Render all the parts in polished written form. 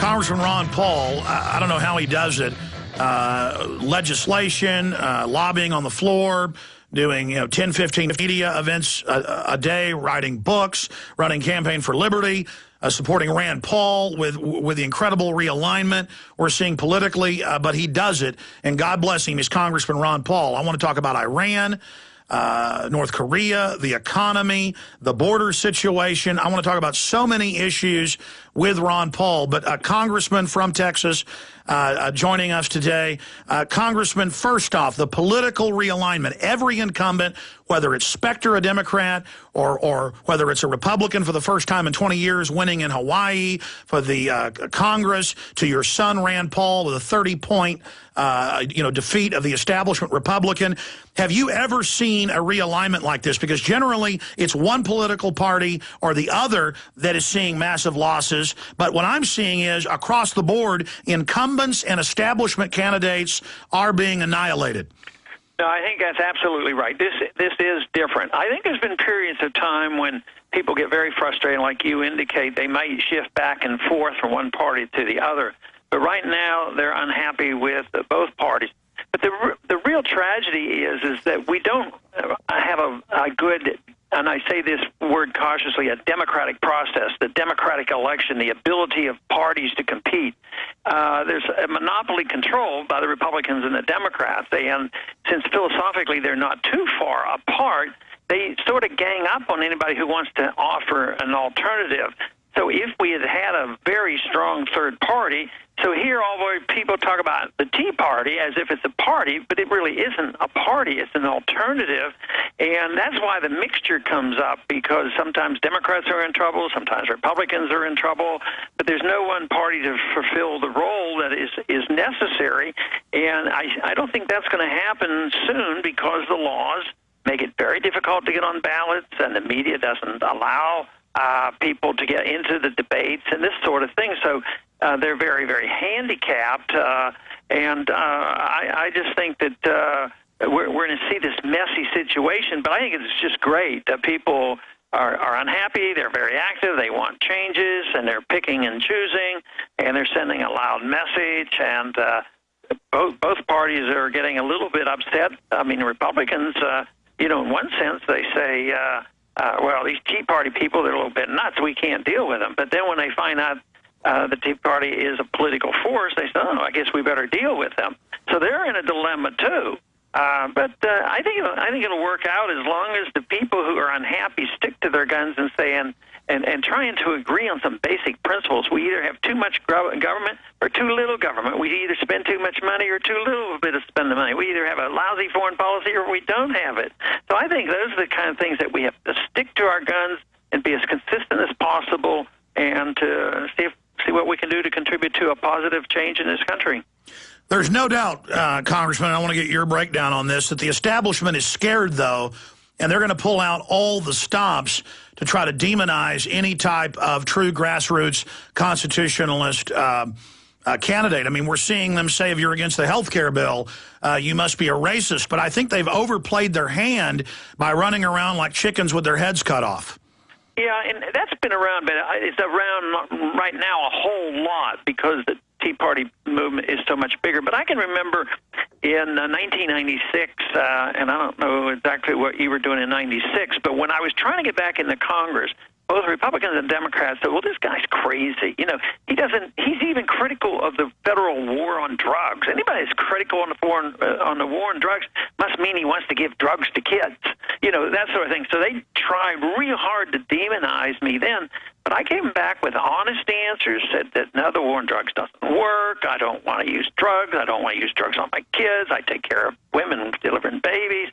Congressman Ron Paul, I don't know how he does it. Legislation, lobbying on the floor, doing 10, 15 media events a day, writing books, running Campaign for Liberty, supporting Rand Paul with the incredible realignment we're seeing politically, but he does it, and God bless him. He's Congressman Ron Paul. I want to talk about Iran, North Korea, the economy, the border situation. I want to talk about so many issues with Ron Paul, but a congressman from Texas joining us today. Congressman, first off, the political realignment. Every incumbent, whether it's Specter, a Democrat, or whether it's a Republican for the first time in 20 years winning in Hawaii, for the Congress, to your son, Rand Paul, with a 30-point defeat of the establishment Republican. Have you ever seen a realignment like this? Because generally it's one political party or the other that is seeing massive losses. But what I'm seeing is across the board, incumbents and establishment candidates are being annihilated. No, I think that's absolutely right. This is different. I think there's been periods of time when people get very frustrated, like you indicate. They might shift back and forth from one party to the other. But right now, they're unhappy with both parties. But the real tragedy is that we don't have a good, and I say this word cautiously, a democratic process, the democratic election, the ability of parties to compete. There's a monopoly controlled by the Republicans and the Democrats. And since philosophically they're not too far apart, they sort of gang up on anybody who wants to offer an alternative. So if we had had a very strong third party, so here all the people talk about the Tea Party as if it's a party, but it really isn't a party, it's an alternative. And that's why the mixture comes up, because sometimes Democrats are in trouble, sometimes Republicans are in trouble, but there's no one party to fulfill the role that is necessary. And I don't think that's going to happen soon, because the laws make it very difficult to get on ballots, and the media doesn't allow people to get into the debates and this sort of thing. So they're very, very handicapped. And I just think that we're going to see this messy situation. But I think it's just great that people are unhappy. They're very active. They want changes, and they're picking and choosing, and they're sending a loud message. And both parties are getting a little bit upset. I mean, Republicans, in one sense, they say, well, these Tea Party people, they're a little bit nuts. We can't deal with them. But then when they find out the Tea Party is a political force, they say, oh, I guess we better deal with them. So they're in a dilemma, too. But I think it'll work out as long as the people who are unhappy stick to their guns and say, and trying to agree on some basic principles. We either have too much government or too little government. We either spend too much money or too little bit of spend the money. We either have a lousy foreign policy or we don't have it. So I think those are the kind of things that we have to stick to our guns and be as consistent as possible, and to see what we can do to contribute to a positive change in this country. There's no doubt, Congressman, I want to get your breakdown on this, that the establishment is scared, though, and they're going to pull out all the stops to try to demonize any type of true grassroots constitutionalist candidate. I mean, we're seeing them say, if you're against the health care bill, you must be a racist. But I think they've overplayed their hand by running around like chickens with their heads cut off. Yeah, and that's been around, but it's around right now a whole lot because the Tea Party movement is so much bigger. But I can remember in 1996, and I don't know exactly what you were doing in 96, but when I was trying to get back into Congress, both Republicans and Democrats said, well, this guy's crazy. He's even critical of the federal war on drugs. Anybody that's critical on the war on drugs must mean he wants to give drugs to kids, that sort of thing. So they tried real hard to demonize me then. But I came back with honest answers, said that no, the war on drugs doesn't work. I don't want to use drugs. I don't want to use drugs on my kids. I take care of women delivering babies.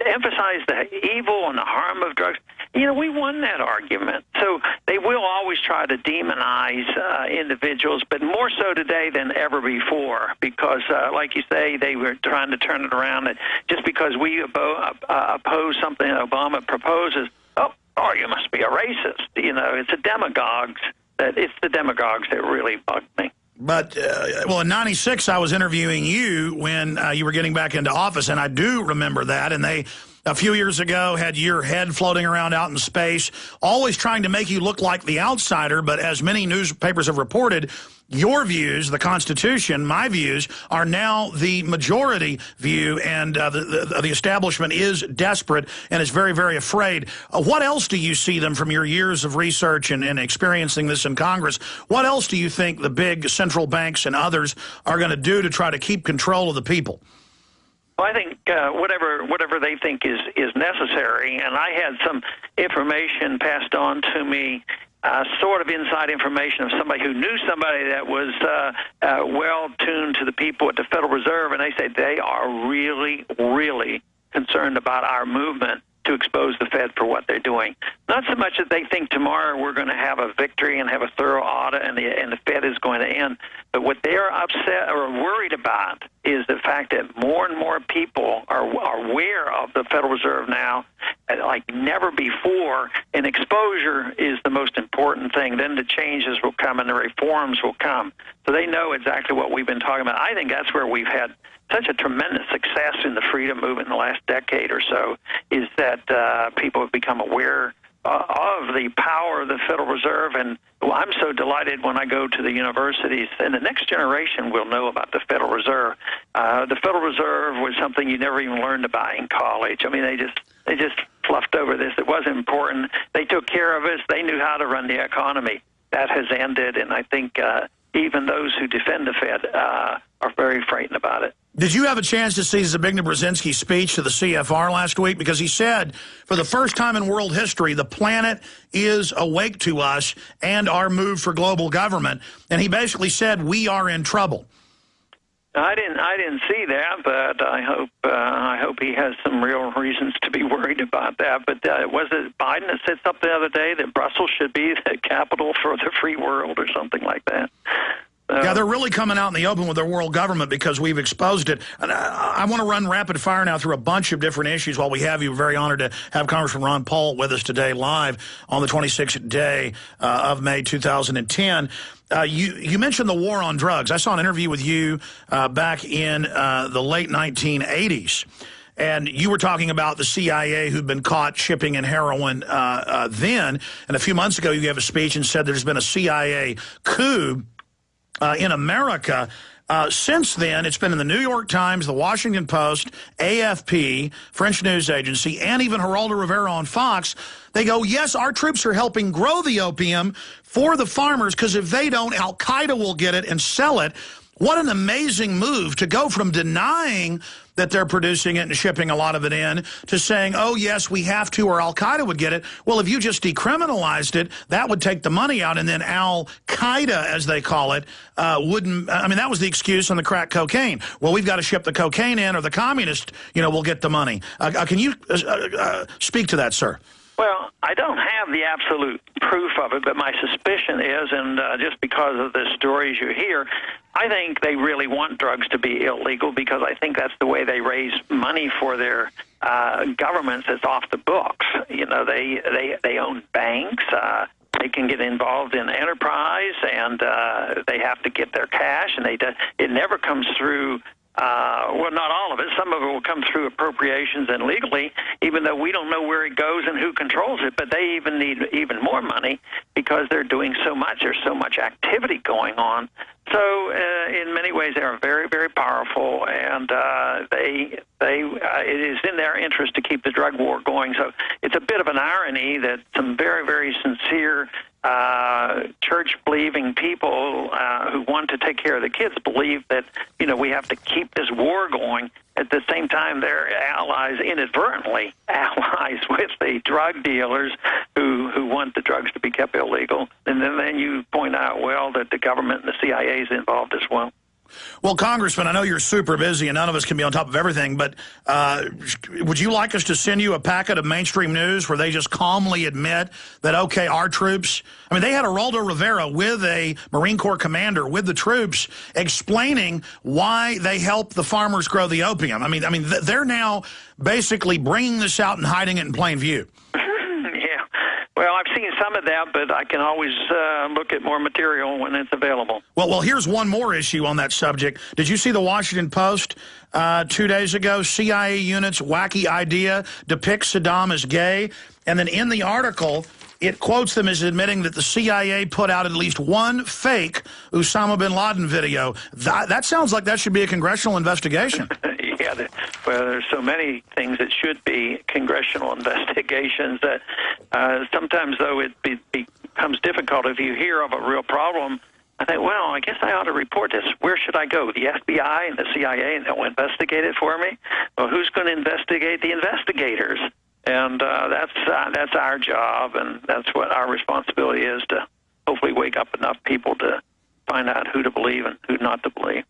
To emphasize the evil and the harm of drugs. We won that argument. So they will always try to demonize individuals, but more so today than ever before, because, like you say, they were trying to turn it around. That just because we oppose something that Obama proposes, oh, you must be a racist. It's the demagogues that really bug me. But, in 96, I was interviewing you when you were getting back into office, and I do remember that, and they a few years ago had your head floating around out in space, always trying to make you look like the outsider. But as many newspapers have reported, your views, the Constitution, my views, are now the majority view, and the establishment is desperate and is very, very afraid. What else do you see them from your years of research and experiencing this in Congress? What else do you think the big central banks and others are going to do to try to keep control of the people? Well, I think whatever they think is necessary, and I had some information passed on to me, sort of inside information of somebody who knew somebody that was well tuned to the people at the Federal Reserve, and they said they are really, really concerned about our movement to expose the Fed for what they're doing. Not so much that they think tomorrow we're going to have a victory and have a thorough audit and the Fed is going to end, but what they're upset or worried about is the fact that more and more people are aware of the Federal Reserve now like never before, and exposure is the most important thing. Then the changes will come and the reforms will come. So they know exactly what we've been talking about. I think that's where we've had such a tremendous success in the freedom movement in the last decade or so, is that people have become aware of the power of the Federal Reserve. And I'm so delighted when I go to the universities, and the next generation will know about the Federal Reserve. The Federal Reserve was something you never even learned about in college. I mean, they just fluffed over this. It wasn't important. They took care of us. They knew how to run the economy. That has ended, and I think even those who defend the Fed are very frightened about it. Did you have a chance to see Zbigniew Brzezinski's speech to the CFR last week? Because he said, for the first time in world history, the planet is awake to us and our move for global government. And he basically said, we are in trouble. I didn't see that, but I hope he has some real reasons to be worried about that. But was it Biden that said something the other day that Brussels should be the capital for the free world or something like that? Yeah, they're really coming out in the open with their world government because we've exposed it. And I want to run rapid fire now through a bunch of different issues while we have you. We're very honored to have Congressman Ron Paul with us today live on the 26th day of May 2010. You mentioned the war on drugs. I saw an interview with you back in the late 1980s. And you were talking about the CIA who'd been caught shipping in heroin then. And a few months ago, you gave a speech and said there's been a CIA coup in America. Since then, it's been in the New York Times, the Washington Post, AFP, French news agency, and even Geraldo Rivera on Fox. They go, yes, our troops are helping grow the opium for the farmers, because if they don't, Al-Qaeda will get it and sell it. What an amazing move to go from denying that they're producing it and shipping a lot of it in to saying, oh, yes, we have to, or Al-Qaeda would get it. Well, if you just decriminalized it, that would take the money out, and then Al-Qaeda, as they call it, wouldn't. I mean, that was the excuse on the crack cocaine. Well, we've got to ship the cocaine in, or the communist, will get the money. Can you speak to that, sir? Well, I don't have the absolute proof of it, but my suspicion is, and just because of the stories you hear, I think they really want drugs to be illegal because I think that's the way they raise money for their governments that's off the books. They own banks. They can get involved in enterprise, and they have to get their cash, and it never comes through. Well, not all of it. Some of it will come through appropriations and legally, even though we don't know where it goes and who controls it. But they even need even more money because they're doing so much. There's so much activity going on. So in many ways, they are very, very powerful, and it is in their interest to keep the drug war going. So it's a bit of an irony that some very, very sincere church-believing people who want to take care of the kids believe that, we have to keep this war going. At the same time, they're inadvertently allies with the drug dealers who want the drugs to be kept illegal. And then you point out, well, that the government and the CIA is involved as well. Well, Congressman, I know you're super busy and none of us can be on top of everything, but would you like us to send you a packet of mainstream news where they just calmly admit that, okay, our troops, they had Geraldo Rivera with a Marine Corps commander with the troops explaining why they help the farmers grow the opium. They're now basically bringing this out and hiding it in plain view. Well, I've seen some of that, but I can always look at more material when it's available. Well, here's one more issue on that subject. Did you see the Washington Post 2 days ago? CIA unit's wacky idea depicts Saddam as gay. And then in the article, it quotes them as admitting that the CIA put out at least one fake Osama bin Laden video. That sounds like that should be a congressional investigation. Yeah, well, there's so many things that should be congressional investigations that sometimes, though, it becomes difficult if you hear of a real problem. I think, well, I guess I ought to report this. Where should I go? The FBI and the CIA, and they'll investigate it for me? Well, who's going to investigate the investigators? And that's our job, and that's what our responsibility is, to hopefully wake up enough people to find out who to believe and who not to believe.